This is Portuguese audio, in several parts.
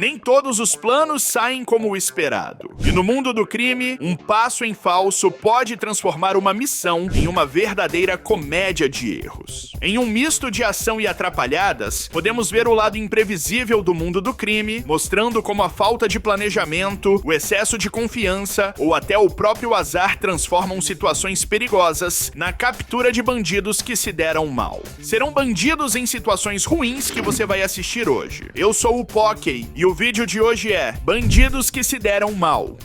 Nem todos os planos saem como o esperado. E no mundo do crime, um passo em falso pode transformar uma missão em uma verdadeira comédia de erros. Em um misto de ação e atrapalhadas, podemos ver o lado imprevisível do mundo do crime, mostrando como a falta de planejamento, o excesso de confiança ou até o próprio azar transformam situações perigosas na captura de bandidos que se deram mal. Serão bandidos em situações ruins que você vai assistir hoje. Eu sou o Pockey e o vídeo de hoje é Bandidos que se deram mal.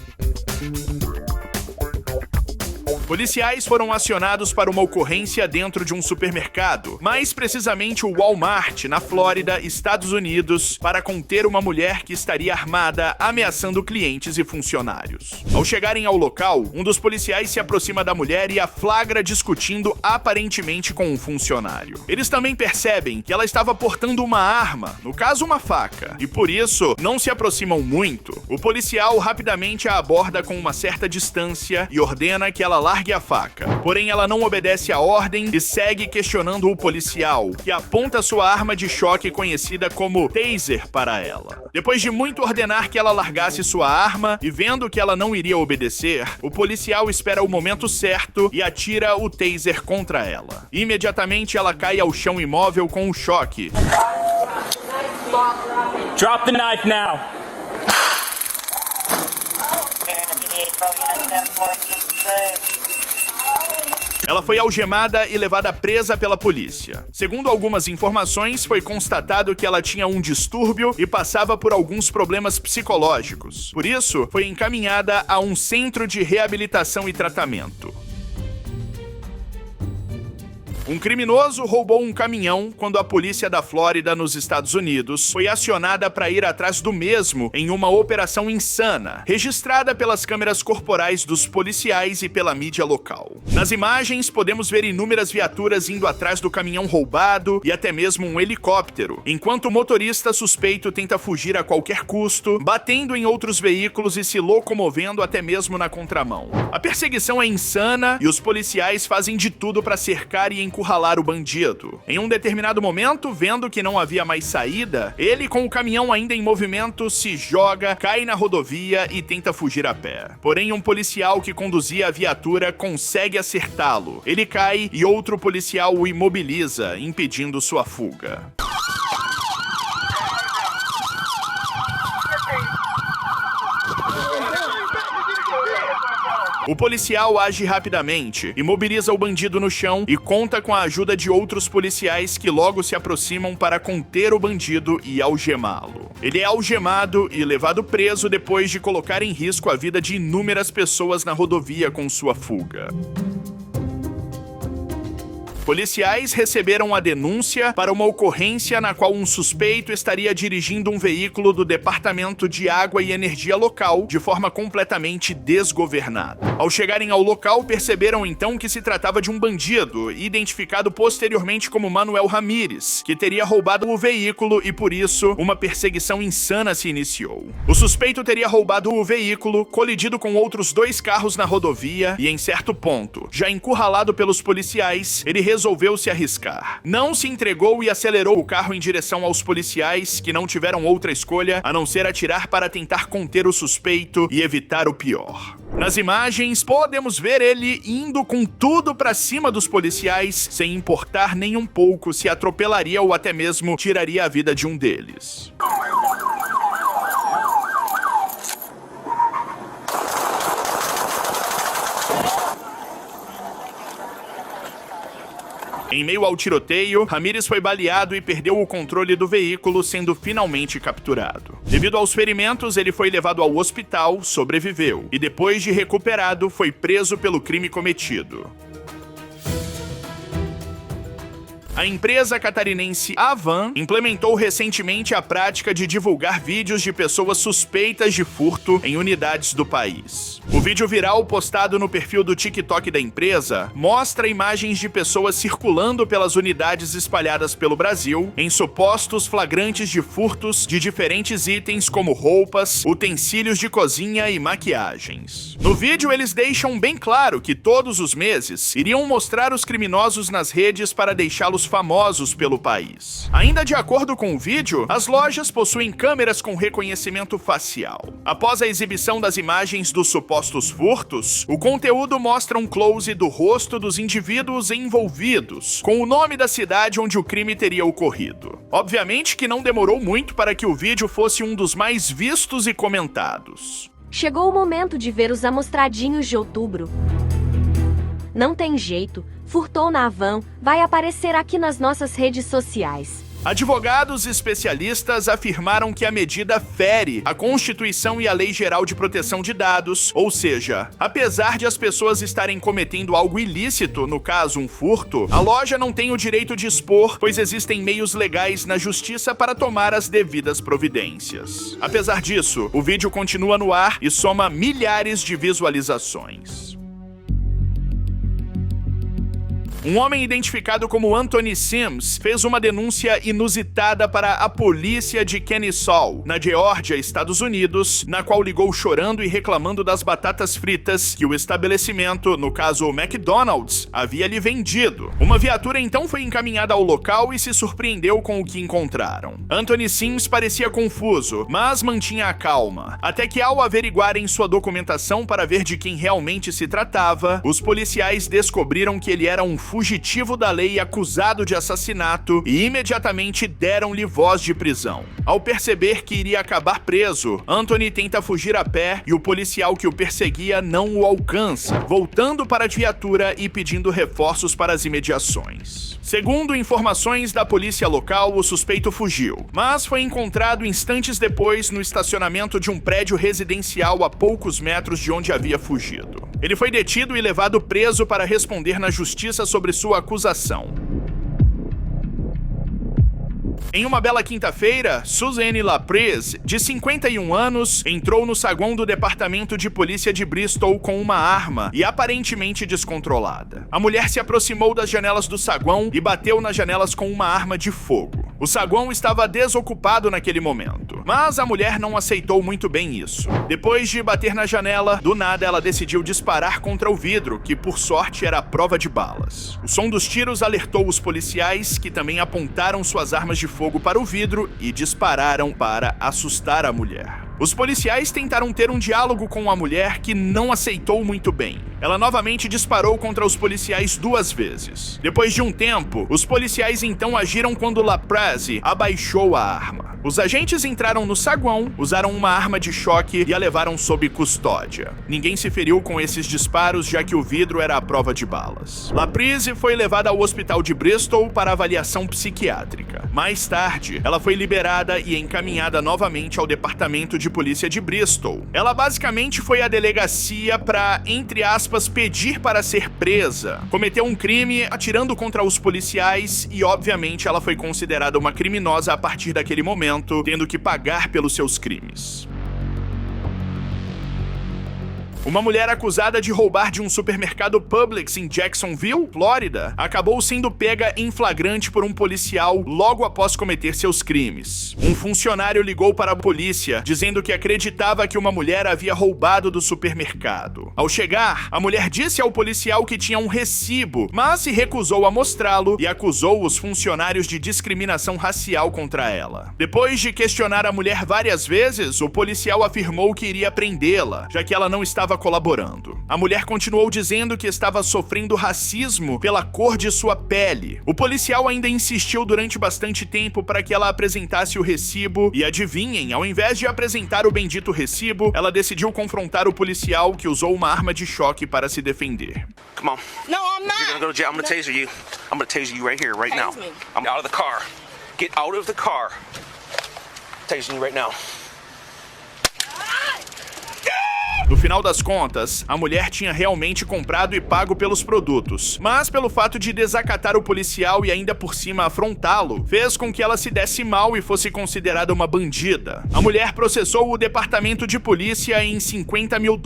Policiais foram acionados para uma ocorrência dentro de um supermercado, mais precisamente o Walmart, na Flórida, Estados Unidos, para conter uma mulher que estaria armada, ameaçando clientes e funcionários. Ao chegarem ao local, um dos policiais se aproxima da mulher e a flagra discutindo aparentemente com um funcionário. Eles também percebem que ela estava portando uma arma, no caso uma faca, e por isso não se aproximam muito. O policial rapidamente a aborda com uma certa distância e ordena que ela largue a faca. Porém, ela não obedece à ordem e segue questionando o policial, que aponta sua arma de choque conhecida como taser para ela. Depois de muito ordenar que ela largasse sua arma e vendo que ela não iria obedecer, o policial espera o momento certo e atira o taser contra ela. Imediatamente, ela cai ao chão imóvel com o choque. Drop the knife now. Ela foi algemada e levada presa pela polícia. Segundo algumas informações, foi constatado que ela tinha um distúrbio e passava por alguns problemas psicológicos. Por isso, foi encaminhada a um centro de reabilitação e tratamento. Um criminoso roubou um caminhão quando a polícia da Flórida, nos Estados Unidos, foi acionada para ir atrás do mesmo em uma operação insana, registrada pelas câmeras corporais dos policiais e pela mídia local. Nas imagens, podemos ver inúmeras viaturas indo atrás do caminhão roubado e até mesmo um helicóptero, enquanto o motorista suspeito tenta fugir a qualquer custo, batendo em outros veículos e se locomovendo até mesmo na contramão. A perseguição é insana e os policiais fazem de tudo para cercar e encurralar o bandido. Em um determinado momento, vendo que não havia mais saída, ele, com o caminhão ainda em movimento, se joga, cai na rodovia e tenta fugir a pé. Porém, um policial que conduzia a viatura consegue acertá-lo. Ele cai e outro policial o imobiliza, impedindo sua fuga. O policial age rapidamente, imobiliza o bandido no chão e conta com a ajuda de outros policiais que logo se aproximam para conter o bandido e algemá-lo. Ele é algemado e levado preso depois de colocar em risco a vida de inúmeras pessoas na rodovia com sua fuga. Policiais receberam a denúncia para uma ocorrência na qual um suspeito estaria dirigindo um veículo do Departamento de Água e Energia local de forma completamente desgovernada. Ao chegarem ao local, perceberam então que se tratava de um bandido, identificado posteriormente como Manuel Ramírez, que teria roubado o veículo e, por isso, uma perseguição insana se iniciou. O suspeito teria roubado o veículo, colidido com outros 2 carros na rodovia e, em certo ponto, já encurralado pelos policiais, ele resolveu se arriscar. Não se entregou e acelerou o carro em direção aos policiais, que não tiveram outra escolha a não ser atirar para tentar conter o suspeito e evitar o pior. Nas imagens, podemos ver ele indo com tudo pra cima dos policiais, sem importar nem um pouco se atropelaria ou até mesmo tiraria a vida de um deles. Em meio ao tiroteio, Ramírez foi baleado e perdeu o controle do veículo, sendo finalmente capturado. Devido aos ferimentos, ele foi levado ao hospital, sobreviveu e, depois de recuperado, foi preso pelo crime cometido. A empresa catarinense Avan implementou recentemente a prática de divulgar vídeos de pessoas suspeitas de furto em unidades do país. O vídeo viral postado no perfil do TikTok da empresa mostra imagens de pessoas circulando pelas unidades espalhadas pelo Brasil em supostos flagrantes de furtos de diferentes itens como roupas, utensílios de cozinha e maquiagens. No vídeo, eles deixam bem claro que todos os meses iriam mostrar os criminosos nas redes para deixá-los produtos famosos pelo país. Ainda de acordo com o vídeo, as lojas possuem câmeras com reconhecimento facial. Após a exibição das imagens dos supostos furtos, o conteúdo mostra um close do rosto dos indivíduos envolvidos, com o nome da cidade onde o crime teria ocorrido. Obviamente que não demorou muito para que o vídeo fosse um dos mais vistos e comentados. Chegou o momento de ver os amostradinhos de outubro. Não tem jeito, furtou na van, vai aparecer aqui nas nossas redes sociais. Advogados especialistas afirmaram que a medida fere a Constituição e a Lei Geral de Proteção de Dados, ou seja, apesar de as pessoas estarem cometendo algo ilícito, no caso um furto, a loja não tem o direito de expor, pois existem meios legais na justiça para tomar as devidas providências. Apesar disso, o vídeo continua no ar e soma milhares de visualizações. Um homem identificado como Anthony Sims fez uma denúncia inusitada para a polícia de Kennesaw, na Geórgia, Estados Unidos, na qual ligou chorando e reclamando das batatas fritas que o estabelecimento, no caso o McDonald's, havia lhe vendido. Uma viatura então foi encaminhada ao local e se surpreendeu com o que encontraram. Anthony Sims parecia confuso, mas mantinha a calma, até que ao averiguarem sua documentação para ver de quem realmente se tratava, os policiais descobriram que ele era um fugitivo da lei acusado de assassinato e imediatamente deram-lhe voz de prisão. Ao perceber que iria acabar preso, Anthony tenta fugir a pé e o policial que o perseguia não o alcança, voltando para a viatura e pedindo reforços para as imediações. Segundo informações da polícia local, o suspeito fugiu, mas foi encontrado instantes depois no estacionamento de um prédio residencial a poucos metros de onde havia fugido. Ele foi detido e levado preso para responder na justiça sobre sua acusação. Em uma bela quinta-feira, Suzanne Laprise, de 51 anos, entrou no saguão do departamento de polícia de Bristol com uma arma e aparentemente descontrolada. A mulher se aproximou das janelas do saguão e bateu nas janelas com uma arma de fogo. O saguão estava desocupado naquele momento, mas a mulher não aceitou muito bem isso. Depois de bater na janela, do nada ela decidiu disparar contra o vidro, que por sorte era a prova de balas. O som dos tiros alertou os policiais, que também apontaram suas armas de fogo para o vidro e dispararam para assustar a mulher. Os policiais tentaram ter um diálogo com a mulher, que não aceitou muito bem. Ela novamente disparou contra os policiais 2 vezes. Depois de um tempo, os policiais então agiram quando Laprise abaixou a arma. Os agentes entraram no saguão, usaram uma arma de choque e a levaram sob custódia. Ninguém se feriu com esses disparos, já que o vidro era a prova de balas. Laprise foi levada ao hospital de Bristol para avaliação psiquiátrica. Mais tarde, ela foi liberada e encaminhada novamente ao departamento de polícia de Bristol. Ela basicamente foi à delegacia para, entre aspas, pedir para ser presa. Cometeu um crime atirando contra os policiais e, obviamente, ela foi considerada uma criminosa a partir daquele momento, tendo que pagar pelos seus crimes. Uma mulher acusada de roubar de um supermercado Publix em Jacksonville, Flórida, acabou sendo pega em flagrante por um policial logo após cometer seus crimes. Um funcionário ligou para a polícia, dizendo que acreditava que uma mulher havia roubado do supermercado. Ao chegar, a mulher disse ao policial que tinha um recibo, mas se recusou a mostrá-lo e acusou os funcionários de discriminação racial contra ela. Depois de questionar a mulher várias vezes, o policial afirmou que iria prendê-la, já que ela não estava colaborando. A mulher continuou dizendo que estava sofrendo racismo pela cor de sua pele. O policial ainda insistiu durante bastante tempo para que ela apresentasse o recibo e, adivinhem, ao invés de apresentar o bendito recibo, ela decidiu confrontar o policial, que usou uma arma de choque para se defender. Come on. No, I'm not. You're gonna go to jail. I'm gonna taser you. I'm gonna taser you right here, right now. Tase me. I'm out of the car. Get out of the car. Tasing you right now. No final das contas, a mulher tinha realmente comprado e pago pelos produtos, mas pelo fato de desacatar o policial e ainda por cima afrontá-lo, fez com que ela se desse mal e fosse considerada uma bandida. A mulher processou o departamento de polícia em $50 mil,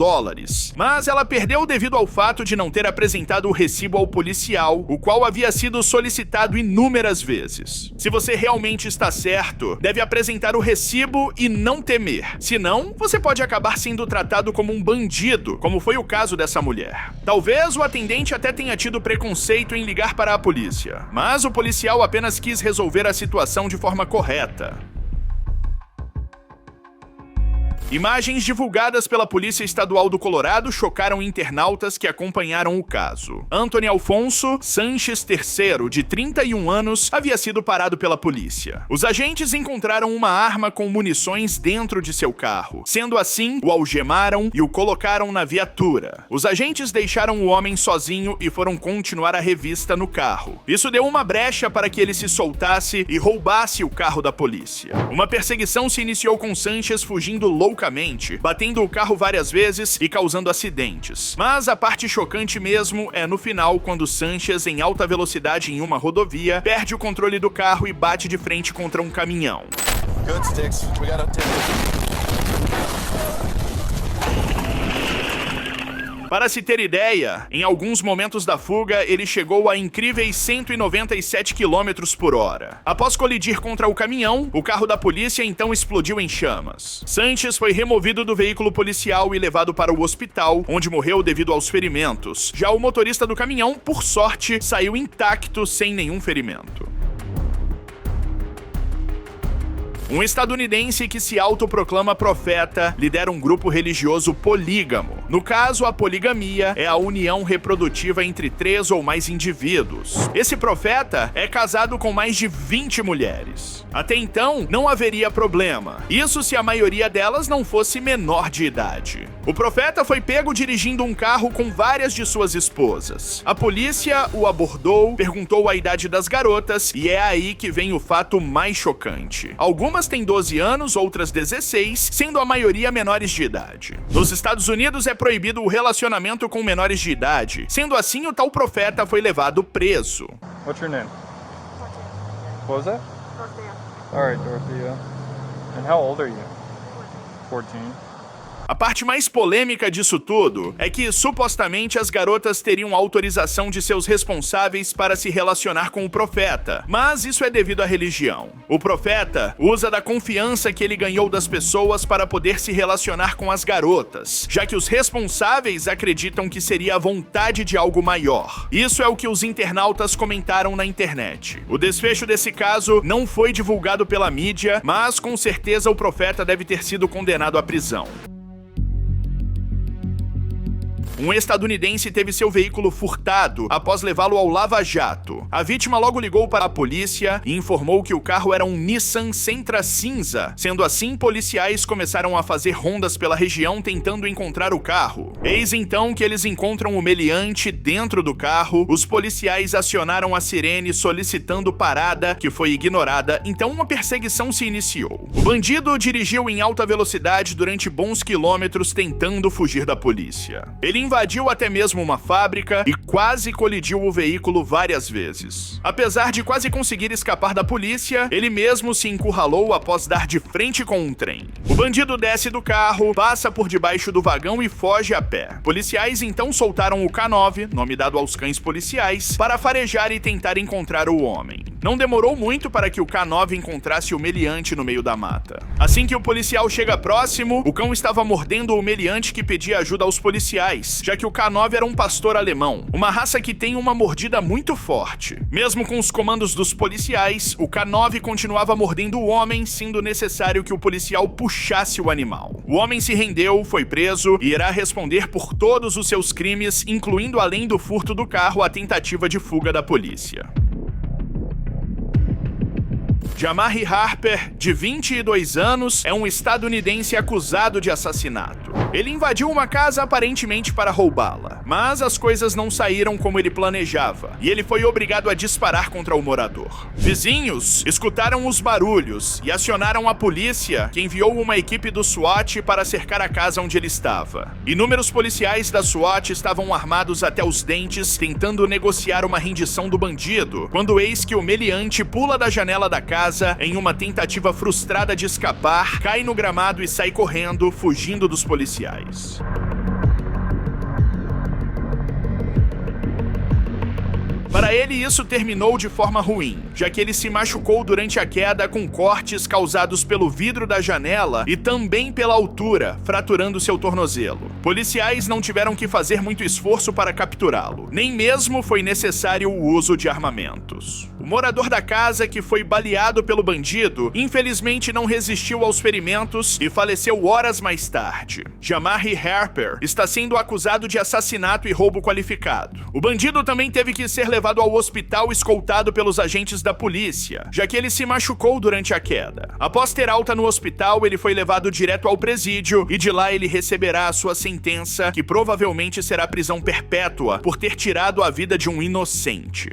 mas ela perdeu devido ao fato de não ter apresentado o recibo ao policial, o qual havia sido solicitado inúmeras vezes. Se você realmente está certo, deve apresentar o recibo e não temer, senão você pode acabar sendo tratado como como um bandido, como foi o caso dessa mulher. Talvez o atendente até tenha tido preconceito em ligar para a polícia, mas o policial apenas quis resolver a situação de forma correta. Imagens divulgadas pela Polícia Estadual do Colorado chocaram internautas que acompanharam o caso. Anthony Alfonso Sanches III, de 31 anos, havia sido parado pela polícia. Os agentes encontraram uma arma com munições dentro de seu carro. Sendo assim, o algemaram e o colocaram na viatura. Os agentes deixaram o homem sozinho e foram continuar a revista no carro. Isso deu uma brecha para que ele se soltasse e roubasse o carro da polícia. Uma perseguição se iniciou com Sanches fugindo loucamente, batendo o carro várias vezes e causando acidentes. Mas a parte chocante mesmo é no final, quando Sanches, em alta velocidade em uma rodovia, perde o controle do carro e bate de frente contra um caminhão. Good sticks. We got a Para se ter ideia, em alguns momentos da fuga, ele chegou a incríveis 197 km por hora. Após colidir contra o caminhão, o carro da polícia então explodiu em chamas. Sanches foi removido do veículo policial e levado para o hospital, onde morreu devido aos ferimentos. Já o motorista do caminhão, por sorte, saiu intacto sem nenhum ferimento. Um estadunidense que se autoproclama profeta lidera um grupo religioso polígamo. No caso, a poligamia é a união reprodutiva entre 3 ou mais indivíduos. Esse profeta é casado com mais de 20 mulheres. Até então, não haveria problema. Isso se a maioria delas não fosse menor de idade. O profeta foi pego dirigindo um carro com várias de suas esposas. A polícia o abordou, perguntou a idade das garotas e é aí que vem o fato mais chocante. Algumas têm 12 anos, outras 16, sendo a maioria menores de idade. Nos Estados Unidos é proibido o relacionamento com menores de idade. Sendo assim, o tal profeta foi levado preso. What's your name? What was that? Alright, Dorothea. And how old are you? 14. A parte mais polêmica disso tudo é que, supostamente, as garotas teriam autorização de seus responsáveis para se relacionar com o profeta, mas isso é devido à religião. O profeta usa da confiança que ele ganhou das pessoas para poder se relacionar com as garotas, já que os responsáveis acreditam que seria a vontade de algo maior. Isso é o que os internautas comentaram na internet. O desfecho desse caso não foi divulgado pela mídia, mas com certeza o profeta deve ter sido condenado à prisão. Um estadunidense teve seu veículo furtado após levá-lo ao Lava Jato. A vítima logo ligou para a polícia e informou que o carro era um Nissan Sentra cinza. Sendo assim, policiais começaram a fazer rondas pela região tentando encontrar o carro. Eis então que eles encontram o meliante dentro do carro. Os policiais acionaram a sirene solicitando parada, que foi ignorada, então uma perseguição se iniciou. O bandido dirigiu em alta velocidade durante bons quilômetros tentando fugir da polícia. Ele invadiu até mesmo uma fábrica e quase colidiu o veículo várias vezes. Apesar de quase conseguir escapar da polícia, ele mesmo se encurralou após dar de frente com um trem. O bandido desce do carro, passa por debaixo do vagão e foge a pé. Policiais então soltaram o K9, nome dado aos cães policiais, para farejar e tentar encontrar o homem. Não demorou muito para que o K9 encontrasse o meliante no meio da mata. Assim que o policial chega próximo, o cão estava mordendo o meliante que pedia ajuda aos policiais, já que o K9 era um pastor alemão, uma raça que tem uma mordida muito forte. Mesmo com os comandos dos policiais, o K9 continuava mordendo o homem, sendo necessário que o policial puxasse o animal. O homem se rendeu, foi preso e irá responder por todos os seus crimes, incluindo, além do furto do carro, a tentativa de fuga da polícia. Jamari Harper, de 22 anos, é um estadunidense acusado de assassinato. Ele invadiu uma casa aparentemente para roubá-la, mas as coisas não saíram como ele planejava, e ele foi obrigado a disparar contra o morador. Vizinhos escutaram os barulhos e acionaram a polícia, que enviou uma equipe do SWAT para cercar a casa onde ele estava. Inúmeros policiais da SWAT estavam armados até os dentes, tentando negociar uma rendição do bandido, quando eis que o meliante pula da janela da casa em uma tentativa frustrada de escapar, cai no gramado e sai correndo, fugindo dos policiais. Para ele, isso terminou de forma ruim, já que ele se machucou durante a queda com cortes causados pelo vidro da janela e também pela altura, fraturando seu tornozelo. Policiais não tiveram que fazer muito esforço para capturá-lo, nem mesmo foi necessário o uso de armamentos. O morador da casa, que foi baleado pelo bandido, infelizmente não resistiu aos ferimentos e faleceu horas mais tarde. Jamari Harper está sendo acusado de assassinato e roubo qualificado. O bandido também teve que ser levado ao hospital escoltado pelos agentes da polícia, já que ele se machucou durante a queda. Após ter alta no hospital, ele foi levado direto ao presídio e de lá ele receberá a sua sentença, que provavelmente será prisão perpétua por ter tirado a vida de um inocente.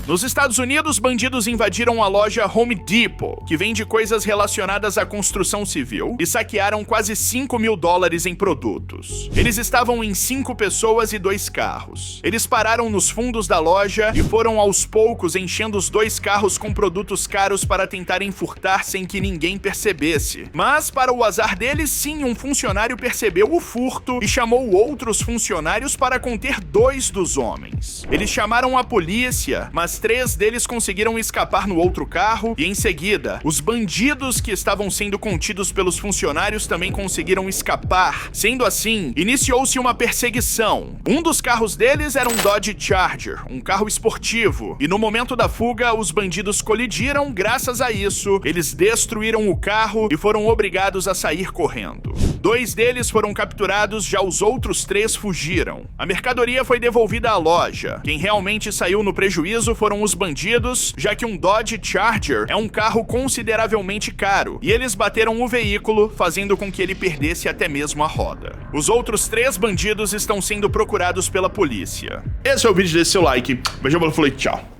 Nos Estados Unidos, bandidos invadiram a loja Home Depot, que vende coisas relacionadas à construção civil, e saquearam quase $5 mil em produtos. Eles estavam em 5 pessoas e 2 carros. Eles pararam nos fundos da loja e foram aos poucos enchendo os 2 carros com produtos caros para tentarem furtar sem que ninguém percebesse. Mas, para o azar deles, sim, um funcionário percebeu o furto e chamou outros funcionários para conter 2 dos homens. Eles chamaram a polícia, mas 3 deles conseguiram escapar no outro carro e, em seguida, os bandidos que estavam sendo contidos pelos funcionários também conseguiram escapar. Sendo assim, iniciou-se uma perseguição. Um dos carros deles era um Dodge Charger, um carro esportivo, e no momento da fuga, os bandidos colidiram. Graças a isso, eles destruíram o carro e foram obrigados a sair correndo. 2 deles foram capturados, já os outros 3 fugiram. A mercadoria foi devolvida à loja. Quem realmente saiu no prejuízo foram os bandidos, já que um Dodge Charger é um carro consideravelmente caro, e eles bateram o veículo, fazendo com que ele perdesse até mesmo a roda. Os outros 3 bandidos estão sendo procurados pela polícia. Esse é o vídeo, desse seu like. Beijão, falei, tchau.